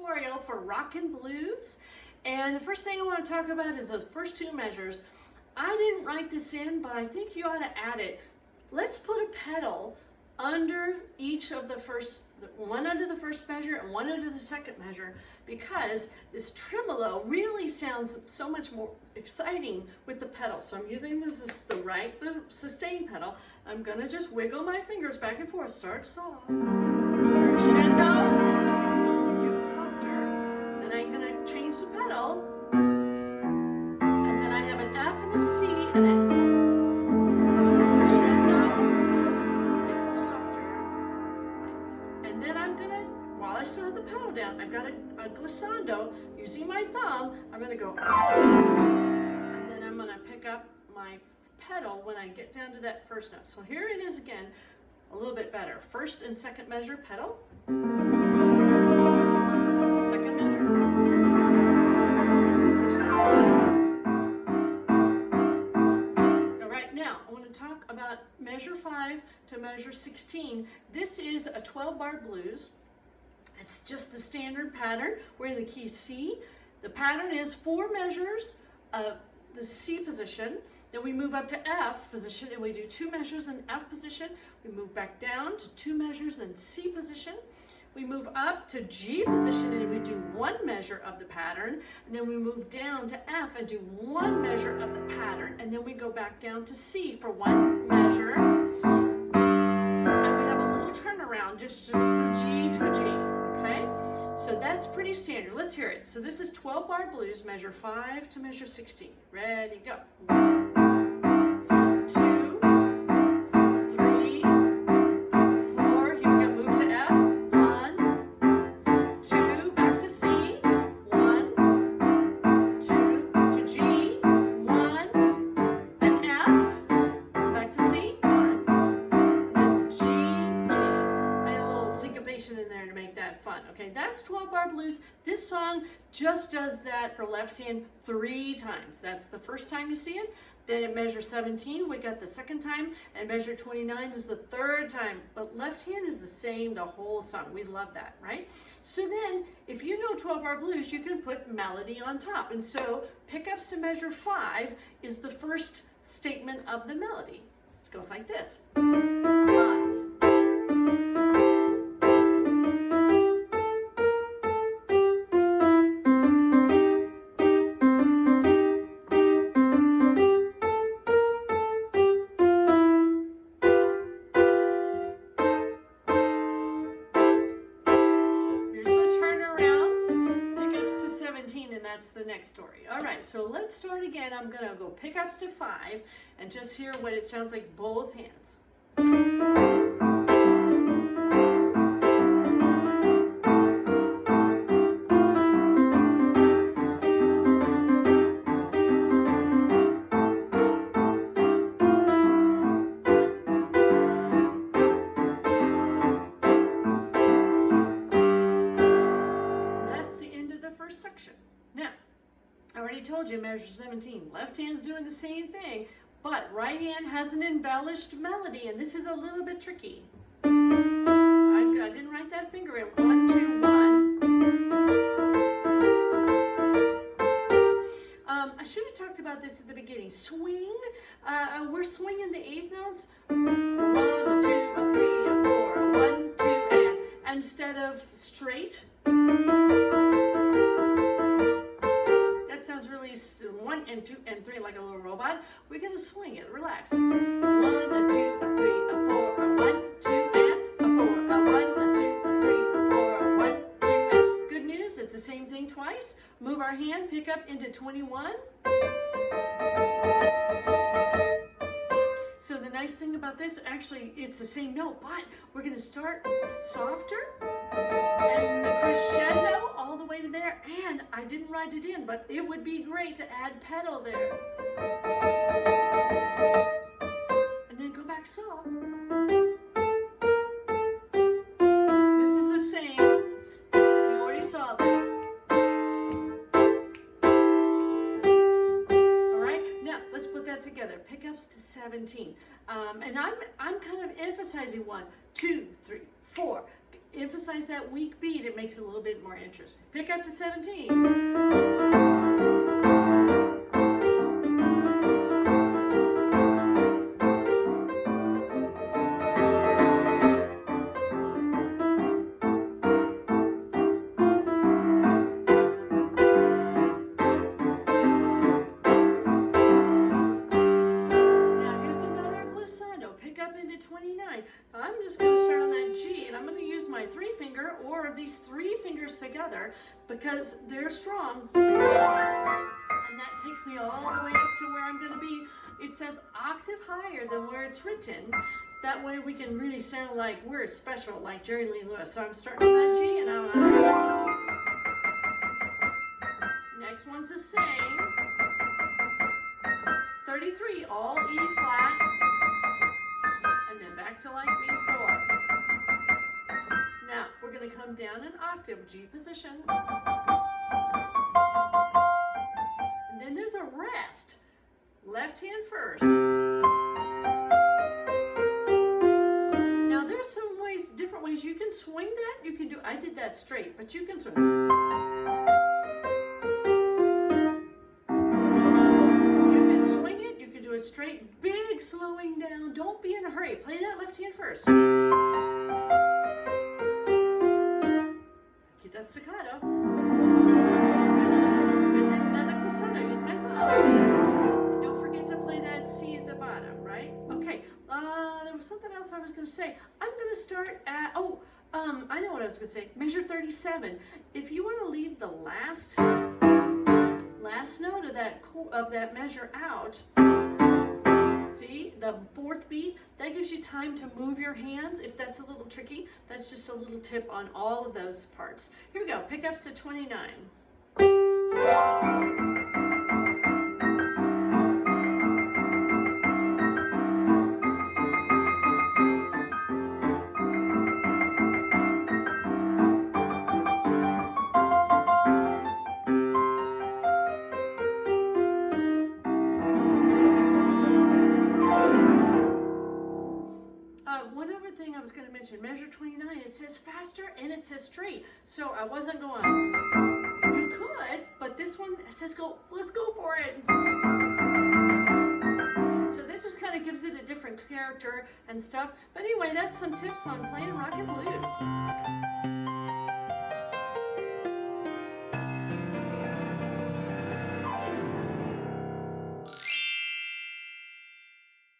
tutorial for Rockin Blues. And the first thing I want to talk about is those first two measures. I didn't write this in, but I think you ought to add it. Let's put a pedal under each of the first, one under the first measure and one under the second measure, because this tremolo really sounds so much more exciting with the pedal. So I'm using this as the sustain pedal. I'm gonna just wiggle my fingers back and forth. Start soft, crescendo, get softer. Then I'm gonna change the pedal, and then I have an F and a C and a I still have the pedal down. I've got a glissando using my thumb. I'm going to go, and then I'm going to pick up my pedal when I get down to that first note. So here it is again, a little bit better. First and second measure pedal. Second measure. All right, now I want to talk about measure 5 to measure 16. This is a 12-bar blues. It's just the standard pattern. We're in the key C. The pattern is 4 measures of the C position. Then we move up to F position and we do 2 measures in F position. We move back down to 2 measures in C position. We move up to G position and we do 1 measure of the pattern. And then we move down to F and do 1 measure of the pattern. And then we go back down to C for 1 measure. And we have a little turnaround, just the G to a G. Okay, so that's pretty standard. Let's hear it. So this is 12-bar blues, measure 5 to measure 16. Ready, go. 2, 3, 4. Here we go. Move to F. 1, 2. Back to C. 1, 2 to G. 1 and F. Back to C. 1 and G, G. I had a little syncopation in there to make that fun. Okay, that's 12-bar blues. This song just does that for left hand 3 times. That's the first time you see it. Then at measure 17, we got the second time, and measure 29 is the third time. But left hand is the same the whole song. We love that, right? So then, if you know 12-bar blues, you can put melody on top. And so pickups to measure 5 is the first statement of the melody. It goes like this. 5. And that's the next story. All right, so let's start again. I'm gonna go pickups to 5 and just hear what it sounds like both hands. That's the end of the first section. Now, I already told you measure 17. Left hand's doing the same thing, but right hand has an embellished melody, and this is a little bit tricky. I didn't write that finger in. 1, 2, 1. I should have talked about this at the beginning. Swing. We're swinging the 8th notes. 1, 2, 3, 4. 1, 2, and instead of straight. Sounds really 1 and 2 and 3 like a little robot. We're gonna swing it. Relax. 1, a 2, a 3, a 4, a 1, 2, and a 4, a 1, a 2, a 3, a 4, a 1, 2, and. Good news. It's the same thing twice. Move our hand. Pick up into 21. So the nice thing about this, actually, it's the same note, but we're gonna start softer and the crescendo all the way to there. And I didn't write it in, but it would be great to add pedal there. And then go back soft. This is the same. You already saw this. All right, now let's put that together. Pickups to 17. And I'm kind of emphasizing 1, 2, 3, 4. emphasize that weak beat, it makes it a little bit more interesting. Pick up to 17. I'm just going to start on that G, and I'm going to use my 3 finger or these 3 fingers together because they're strong. And that takes me all the way up to where I'm going to be. It says octave higher than where it's written. That way we can really sound like we're special, like Jerry Lee Lewis. So I'm starting on that G, and I'm next one's the same. 33, all E flat. Back to like before. Now we're going to come down an octave, G position. And then there's a rest. Left hand first. Now there's some ways, different ways you can swing that. You can do, I did that straight, but you can swing. You can swing it, you can do it straight, big slowing down. Don't be in a hurry. Play that left hand first. Get that staccato. And then another glissando. Use my thumb. And don't forget to play that C at the bottom, right? Okay. There was something else I was going to say. I'm going to start at, I know what I was going to say. Measure 37. If you want to leave the last note of that measure out, see, the 4th beat, that gives you time to move your hands. If that's a little tricky, that's just a little tip on all of those parts. Here we go, pickups to 29. One other thing I was going to mention, measure 29, it says faster and it says straight. So I wasn't going, you could, but this one says go, let's go for it. So this just kind of gives it a different character and stuff. But anyway, that's some tips on playing Rockin' Blues.